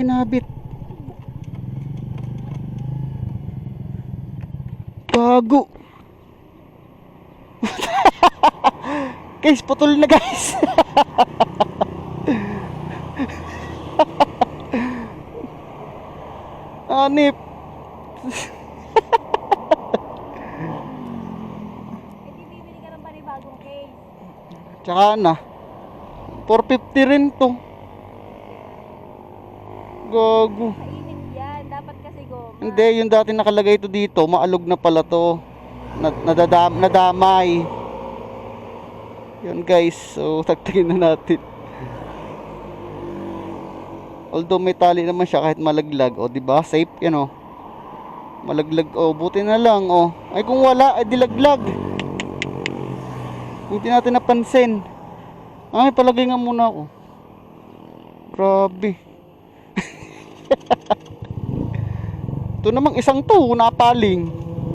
kinabit. Gago. Guys, putol na guys. Anip. Bibili ka ng panibagong case. Tsaka na 450 rin to. Gago. Mainit yan. Dapat kasi goma. Hindi, yung dati nakalagay ito dito, maalog na pala to. Nadamay. Yun guys, so tagtingin na natin. Although may tali naman siya kahit malaglag, o di ba? Safe 'yan oh. Malaglag, oh, buti na lang oh. Ay kung wala, ay dilaglag. Hindi natin napansin. Ay, palagay nga muna ako. Grabe. Ito namang isang to, napaling.